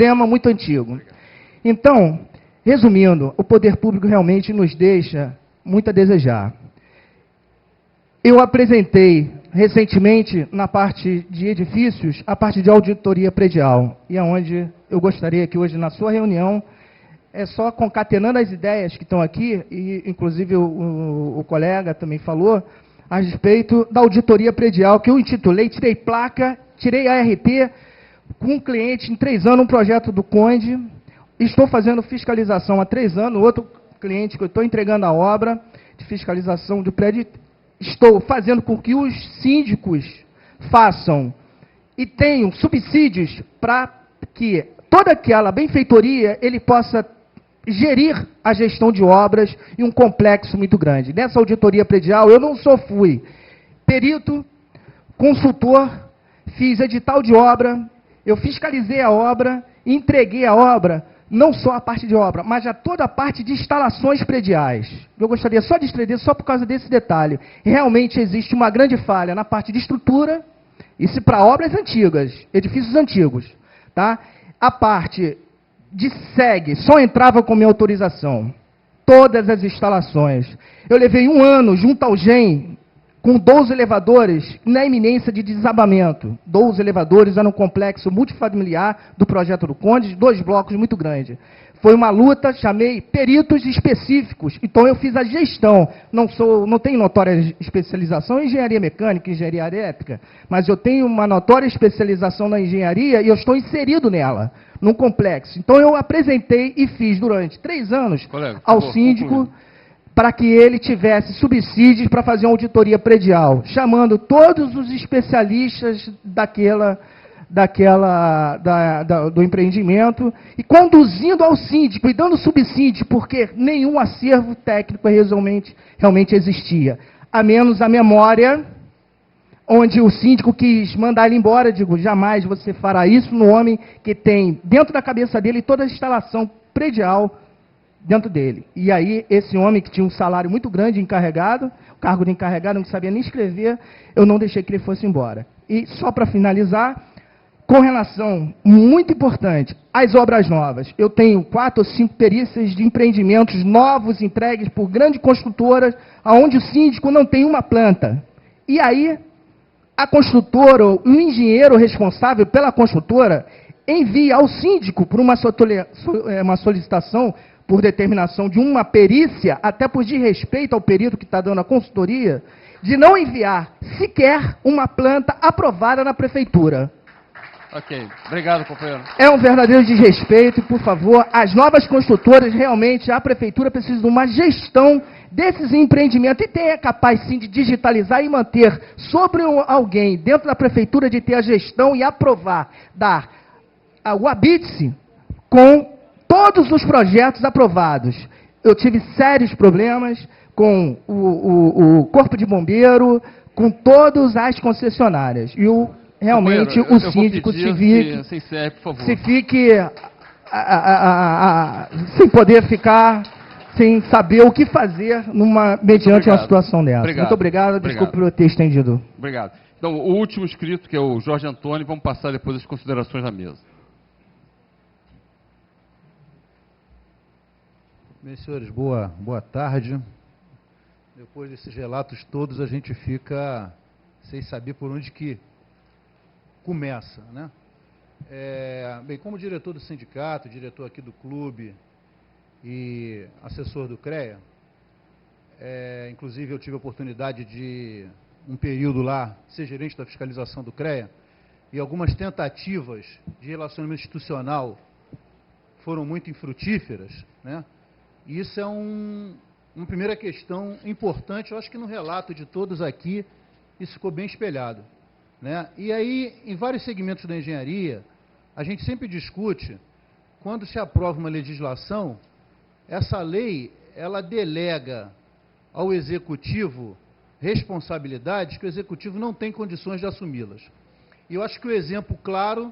tema muito antigo. Então, resumindo, o poder público realmente nos deixa muito a desejar. Eu apresentei recentemente, na parte de edifícios, a parte de auditoria predial, e aonde eu gostaria que hoje, na sua reunião, só concatenando as ideias que estão aqui, e inclusive o colega também falou, a respeito da auditoria predial, que eu intitulei, tirei placa, tirei ART, com um cliente em 3 anos, um projeto do Conde, estou fazendo fiscalização há 3 anos, outro cliente que eu estou entregando a obra de fiscalização do prédio, estou fazendo com que os síndicos façam e tenham subsídios para que toda aquela benfeitoria ele possa gerir a gestão de obras em um complexo muito grande. Nessa auditoria predial, eu não só fui perito, consultor, fiz edital de obra, eu fiscalizei a obra, entreguei a obra, não só a parte de obra, mas já toda a parte de instalações prediais. Eu gostaria só de estender, só por causa desse detalhe. Realmente existe uma grande falha na parte de estrutura, isso para obras antigas, edifícios antigos. Tá? A parte de SEG só entrava com minha autorização. Todas as instalações. Eu levei 1 ano junto ao GEM, com 12 elevadores, na iminência de desabamento. 12 elevadores, era um complexo multifamiliar do projeto do Conde, de 2 blocos muito grandes. Foi uma luta, chamei peritos específicos, então eu fiz a gestão. Não tenho notória especialização em engenharia mecânica, engenharia elétrica, mas eu tenho uma notória especialização na engenharia e eu estou inserido nela, num complexo. Então eu apresentei e fiz durante 3 anos ao síndico, para que ele tivesse subsídios para fazer uma auditoria predial, chamando todos os especialistas do empreendimento e conduzindo ao síndico e dando subsídio, porque nenhum acervo técnico realmente existia, a menos a memória, onde o síndico quis mandar ele embora. Digo, jamais você fará isso no homem que tem dentro da cabeça dele toda a instalação predial dentro dele. E aí, esse homem que tinha um salário muito grande, encarregado, o cargo de encarregado, não sabia nem escrever, eu não deixei que ele fosse embora. E só para finalizar, com relação, muito importante, às obras novas, eu tenho 4 ou 5 perícias de empreendimentos novos, entregues por grandes construtoras, onde o síndico não tem uma planta. E aí, a construtora, ou o engenheiro responsável pela construtora, envia ao síndico, por uma solicitação, por determinação de uma perícia, até por desrespeito ao perito que está dando a consultoria, de não enviar sequer uma planta aprovada na prefeitura. Ok, obrigado, companheiro. É um verdadeiro desrespeito e, por favor, as novas construtoras, realmente, a prefeitura precisa de uma gestão desses empreendimentos e tenha capaz, sim, de digitalizar e manter sobre alguém, dentro da prefeitura, de ter a gestão e aprovar, dar o habite-se com todos os projetos aprovados. Eu tive sérios problemas com o Corpo de Bombeiro, com todas as concessionárias. E realmente o síndico se fique sem poder ficar, sem saber o que fazer mediante uma situação dessa. Obrigado. Muito obrigado, desculpe por ter estendido. Obrigado. Então, o último inscrito, que é o Jorge Antônio, vamos passar depois as considerações na mesa. Bem, senhores, boa tarde. Depois desses relatos todos, a gente fica sem saber por onde que começa, né? Bem, como diretor do sindicato, diretor aqui do clube e assessor do CREA, inclusive eu tive a oportunidade de, um período lá, ser gerente da fiscalização do CREA, e algumas tentativas de relacionamento institucional foram muito infrutíferas, né? E isso é uma primeira questão importante, eu acho que no relato de todos aqui, isso ficou bem espelhado, né? E aí, em vários segmentos da engenharia, a gente sempre discute, quando se aprova uma legislação, essa lei, ela delega ao executivo responsabilidades que o executivo não tem condições de assumi-las. E eu acho que o exemplo claro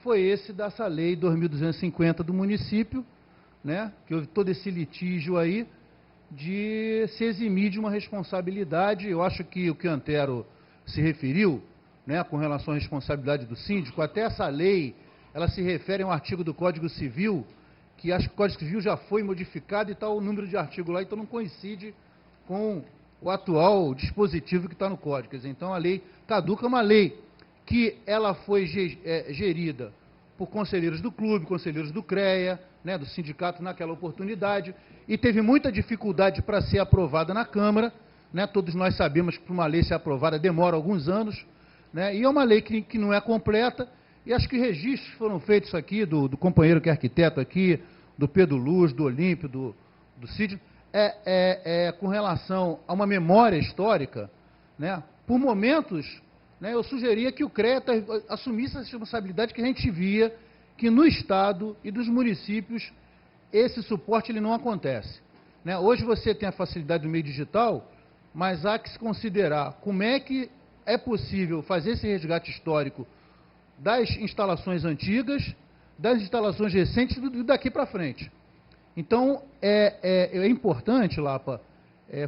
foi esse dessa lei 2250 do município, né, que houve todo esse litígio aí de se eximir de uma responsabilidade. Eu acho que o que o Antero se referiu, né, com relação à responsabilidade do síndico, até essa lei, ela se refere a um artigo do Código Civil, que acho que o Código Civil já foi modificado e está o número de artigo lá, então não coincide com o atual dispositivo que está no Código. Quer dizer, então a lei caduca, uma lei que ela foi gerida por conselheiros do clube, conselheiros do CREA, né, do sindicato naquela oportunidade, e teve muita dificuldade para ser aprovada na Câmara, né, todos nós sabemos que para uma lei ser aprovada demora alguns anos, né, e é uma lei que não é completa, e acho que registros foram feitos aqui, do companheiro que é arquiteto aqui, do Pedro Luz, do Olímpio, do Cid, com relação a uma memória histórica, né, por momentos, né, eu sugeria que o CREA assumisse essa responsabilidade, que a gente via que no Estado e dos municípios esse suporte ele não acontece, né? Hoje você tem a facilidade do meio digital, mas há que se considerar como é que é possível fazer esse resgate histórico das instalações antigas, das instalações recentes e daqui para frente. Então, é importante, Lapa,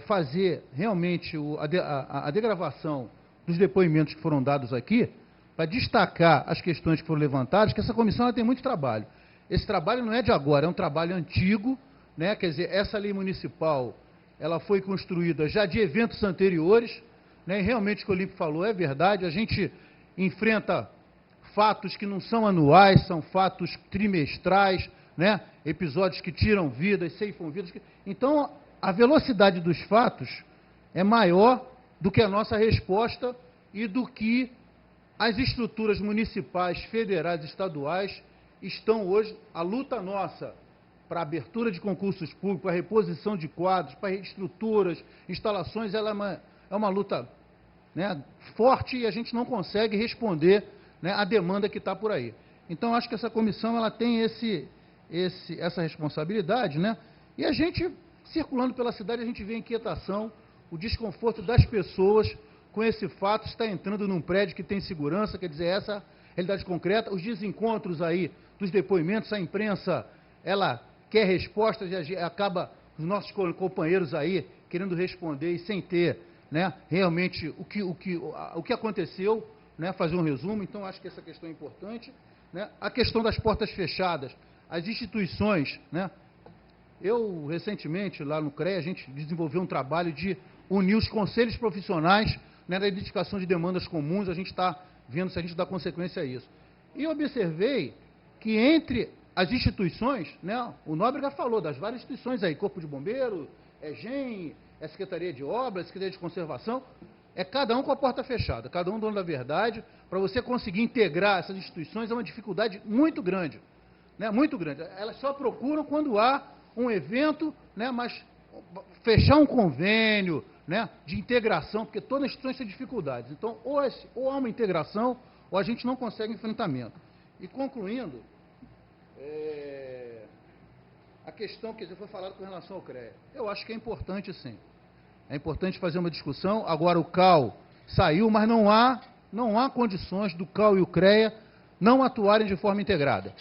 fazer realmente a degravação dos depoimentos que foram dados aqui, para destacar as questões que foram levantadas, que essa comissão ela tem muito trabalho. Esse trabalho não é de agora, é um trabalho antigo, né? Quer dizer, essa lei municipal ela foi construída já de eventos anteriores, né? E realmente o que o Olímpio falou é verdade, a gente enfrenta fatos que não são anuais, são fatos trimestrais, né? Episódios que tiram vidas, ceifam vidas. Então, a velocidade dos fatos é maior do que a nossa resposta e do que as estruturas municipais, federais, estaduais estão hoje. A luta nossa para a abertura de concursos públicos, para a reposição de quadros, para estruturas, instalações, ela é uma luta, né, forte, e a gente não consegue responder, né, a demanda que está por aí. Então, acho que essa comissão ela tem essa responsabilidade, né? E a gente, circulando pela cidade, a gente vê a inquietação, o desconforto das pessoas com esse fato, está entrando num prédio que tem segurança, quer dizer, essa realidade concreta, os desencontros aí dos depoimentos, a imprensa, ela quer respostas e acaba os nossos companheiros aí querendo responder e sem ter, né, realmente o que aconteceu, né, fazer um resumo. Então, acho que essa questão é importante, né? A questão das portas fechadas, as instituições, né? Eu, recentemente, lá no CREA, a gente desenvolveu um trabalho de unir os conselhos profissionais, né, na identificação de demandas comuns, a gente está vendo se a gente dá consequência a isso. E observei que entre as instituições, né, o Nóbrega falou das várias instituições aí, Corpo de Bombeiro, GEM, Secretaria de Obras, Secretaria de Conservação, cada um com a porta fechada, cada um dono da verdade. Para você conseguir integrar essas instituições é uma dificuldade muito grande, né, muito grande. Elas só procuram quando há um evento, né, mas fechar um convênio, né, de integração, porque todas as instituições têm dificuldades. Então, ou há uma integração, ou a gente não consegue enfrentamento. E concluindo, a questão que foi falada com relação ao CREA, eu acho que é importante, sim. É importante fazer uma discussão. Agora o CAL saiu, mas não há condições do CAL e o CREA não atuarem de forma integrada,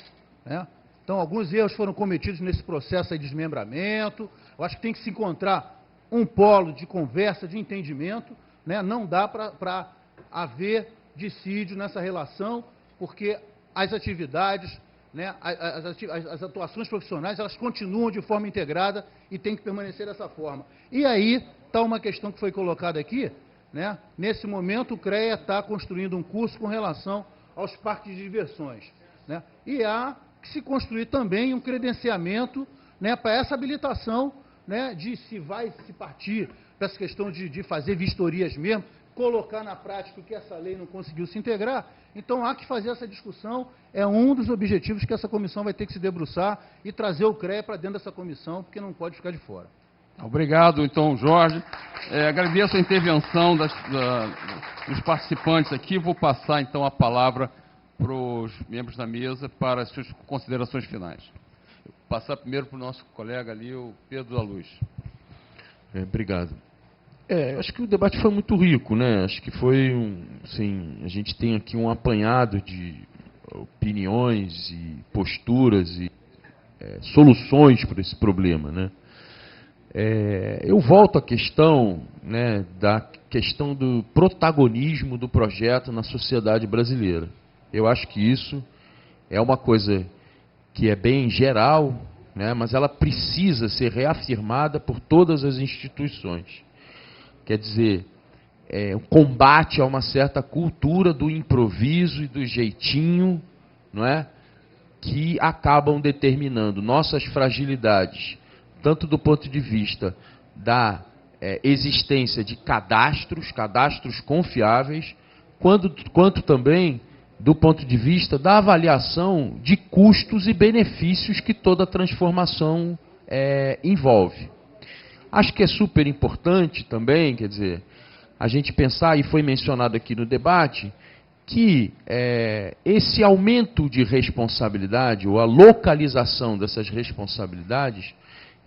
né? Então, alguns erros foram cometidos nesse processo aí de desmembramento. Eu acho que tem que se encontrar um polo de conversa, de entendimento, né? Não dá para haver dissídio nessa relação, porque as atividades, né, as atuações profissionais, elas continuam de forma integrada e tem que permanecer dessa forma. E aí está uma questão que foi colocada aqui, né? Nesse momento, o CREA está construindo um curso com relação aos parques de diversões, né? E há que se construir também um credenciamento, né, para essa habilitação, né, de se partir para essa questão de fazer vistorias mesmo, colocar na prática o que essa lei não conseguiu se integrar. Então, há que fazer essa discussão, é um dos objetivos que essa comissão vai ter que se debruçar e trazer o CREA para dentro dessa comissão, porque não pode ficar de fora. Obrigado, então, Jorge. Agradeço a intervenção dos participantes aqui. Vou passar, então, a palavra para os membros da mesa para as suas considerações finais. Vou passar primeiro para o nosso colega ali, o Pedro da Luz. Obrigado. Acho que o debate foi muito rico, né? Acho que foi assim, a gente tem aqui um apanhado de opiniões e posturas e soluções para esse problema, né? Eu volto à questão, né, da questão do protagonismo do projeto na sociedade brasileira. Eu acho que isso é uma coisa que é bem geral, né, mas ela precisa ser reafirmada por todas as instituições. Quer dizer, o combate a uma certa cultura do improviso e do jeitinho, não é, que acabam determinando nossas fragilidades, tanto do ponto de vista da existência de cadastros confiáveis, quanto também do ponto de vista da avaliação de custos e benefícios que toda transformação envolve. Acho que é super importante também, quer dizer, a gente pensar, e foi mencionado aqui no debate, que esse aumento de responsabilidade, ou a localização dessas responsabilidades,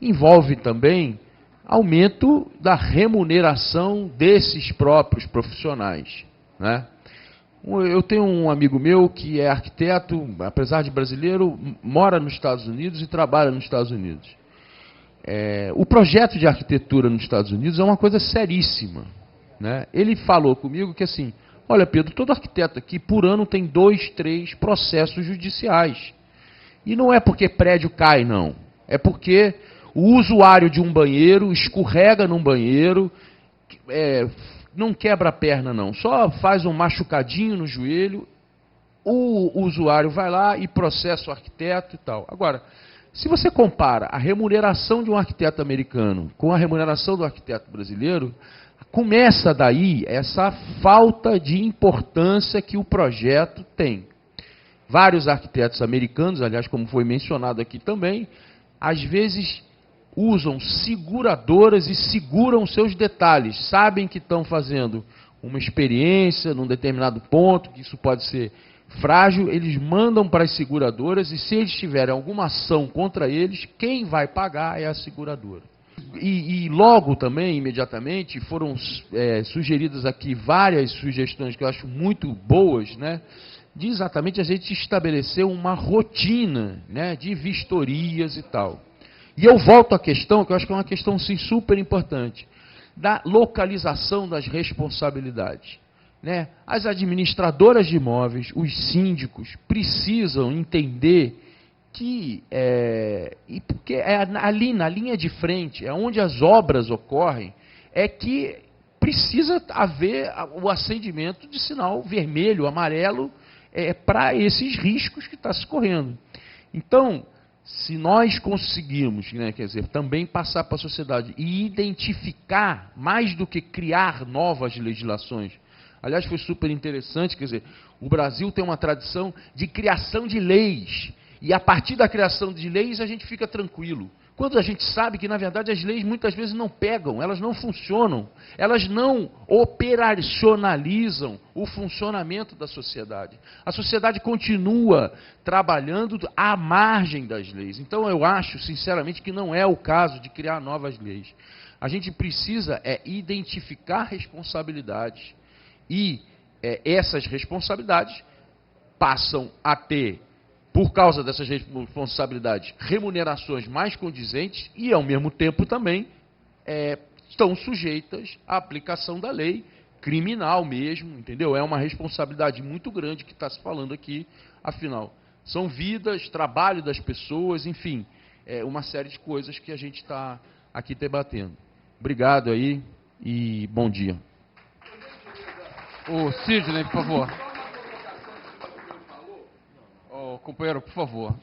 envolve também aumento da remuneração desses próprios profissionais, né? Eu tenho um amigo meu que é arquiteto, apesar de brasileiro, mora nos Estados Unidos e trabalha nos Estados Unidos. O projeto de arquitetura nos Estados Unidos é uma coisa seríssima, né? Ele falou comigo que assim, olha Pedro, todo arquiteto aqui por ano tem 2, 3 processos judiciais. E não é porque prédio cai, não. É porque o usuário de um banheiro escorrega num banheiro, não quebra a perna não, só faz um machucadinho no joelho, o usuário vai lá e processa o arquiteto e tal. Agora, se você compara a remuneração de um arquiteto americano com a remuneração do arquiteto brasileiro, começa daí essa falta de importância que o projeto tem. Vários arquitetos americanos, aliás, como foi mencionado aqui também, às vezes usam seguradoras e seguram seus detalhes. Sabem que estão fazendo uma experiência num determinado ponto, que isso pode ser frágil, eles mandam para as seguradoras e se eles tiverem alguma ação contra eles, quem vai pagar é a seguradora. E logo também, imediatamente, foram sugeridas aqui várias sugestões que eu acho muito boas, né, de exatamente a gente estabelecer uma rotina, né, de vistorias e tal. E eu volto à questão, que eu acho que é uma questão sim, super importante, da localização das responsabilidades, né? As administradoras de imóveis, os síndicos, precisam entender que, porque ali na linha de frente, onde as obras ocorrem, é que precisa haver o acendimento de sinal vermelho, amarelo, para esses riscos que está se correndo. Então, se nós conseguirmos, né, quer dizer, também passar para a sociedade e identificar, mais do que criar novas legislações, aliás, foi super interessante, quer dizer, o Brasil tem uma tradição de criação de leis, e a partir da criação de leis a gente fica tranquilo. Quando a gente sabe que, na verdade, as leis muitas vezes não pegam, elas não funcionam, elas não operacionalizam o funcionamento da sociedade. A sociedade continua trabalhando à margem das leis. Então, eu acho, sinceramente, que não é o caso de criar novas leis. A gente precisa identificar responsabilidades e essas responsabilidades passam a ter, por causa dessas responsabilidades, remunerações mais condizentes e, ao mesmo tempo, também estão sujeitas à aplicação da lei criminal mesmo, entendeu? É uma responsabilidade muito grande que está se falando aqui, afinal. São vidas, trabalho das pessoas, enfim, uma série de coisas que a gente está aqui debatendo. Obrigado aí e bom dia. O Sidney, por favor. Companheiro, por favor.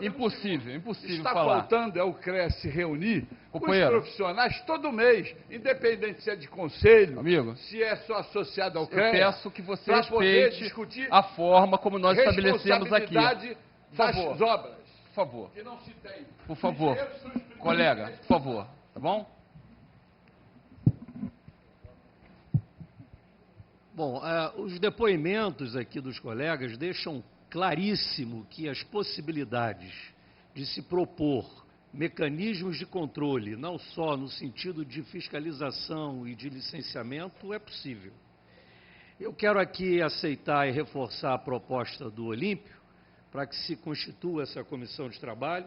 Impossível Está falar. faltando o CREA se reunir Companheiro, com os profissionais todo mês, independente se é de conselho, amigo, se é só associado ao eu CREA. peço que você para poder respeite discutir a forma como nós estabelecemos aqui. responsabilidade Por das favor. obras, Por favor. que não se tem. Por favor. Colega, por favor. Tá bom? Bom, os depoimentos aqui dos colegas deixam claríssimo que as possibilidades de se propor mecanismos de controle, não só no sentido de fiscalização e de licenciamento, é possível. Eu quero aqui aceitar e reforçar a proposta do Olímpio para que se constitua essa comissão de trabalho.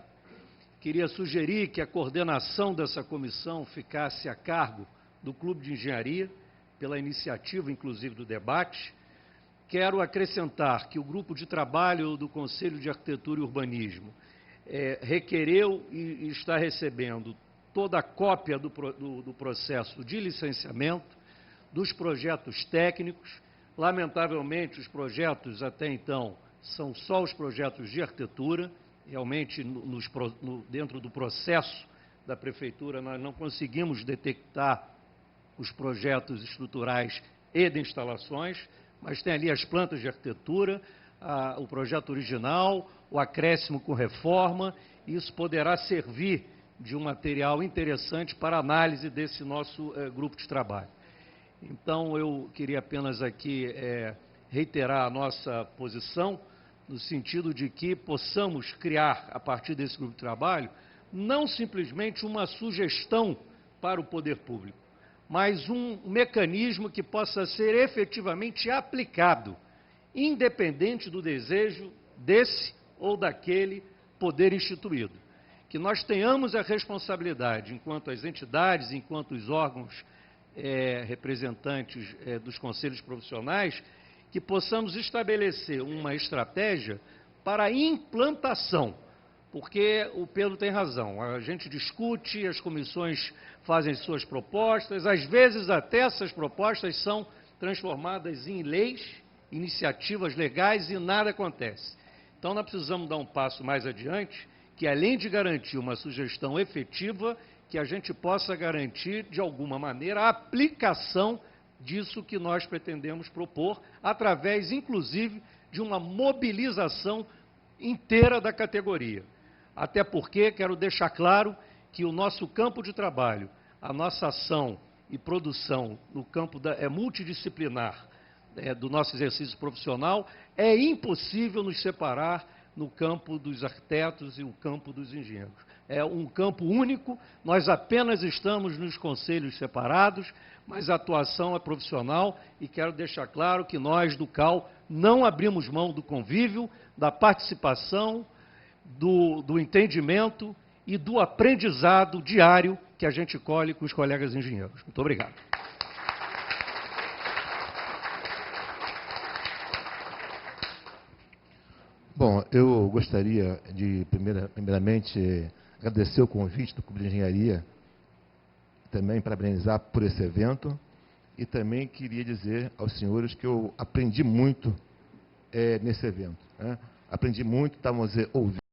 Queria sugerir que a coordenação dessa comissão ficasse a cargo do Clube de Engenharia, pela iniciativa, inclusive, do debate, quero acrescentar que o grupo de trabalho do Conselho de Arquitetura e Urbanismo requereu e está recebendo toda a cópia do processo de licenciamento, dos projetos técnicos. Lamentavelmente, os projetos até então são só os projetos de arquitetura. Realmente, dentro do processo da Prefeitura, nós não conseguimos detectar os projetos estruturais e de instalações, mas tem ali as plantas de arquitetura, o projeto original, o acréscimo com reforma, e isso poderá servir de um material interessante para análise desse nosso grupo de trabalho. Então, eu queria apenas aqui reiterar a nossa posição, no sentido de que possamos criar, a partir desse grupo de trabalho, não simplesmente uma sugestão para o poder público, mas um mecanismo que possa ser efetivamente aplicado, independente do desejo desse ou daquele poder instituído. Que nós tenhamos a responsabilidade, enquanto as entidades, enquanto os órgãos representantes dos conselhos profissionais, que possamos estabelecer uma estratégia para a implantação, porque o Pedro tem razão, a gente discute, as comissões fazem suas propostas, às vezes até essas propostas são transformadas em leis, iniciativas legais e nada acontece. Então, nós precisamos dar um passo mais adiante, que além de garantir uma sugestão efetiva, que a gente possa garantir, de alguma maneira, a aplicação disso que nós pretendemos propor, através, inclusive, de uma mobilização inteira da categoria. Até porque, quero deixar claro que o nosso campo de trabalho, a nossa ação e produção no campo multidisciplinar do nosso exercício profissional, é impossível nos separar no campo dos arquitetos e o campo dos engenheiros. É um campo único, nós apenas estamos nos conselhos separados, mas a atuação é profissional e quero deixar claro que nós, do CAL, não abrimos mão do convívio, da participação, do entendimento e do aprendizado diário que a gente colhe com os colegas engenheiros. Muito obrigado. Bom, eu gostaria de, primeiramente, agradecer o convite do Clube de Engenharia, também parabenizar por esse evento, e também queria dizer aos senhores que eu aprendi muito nesse evento. Aprendi muito, estávamos ouvindo.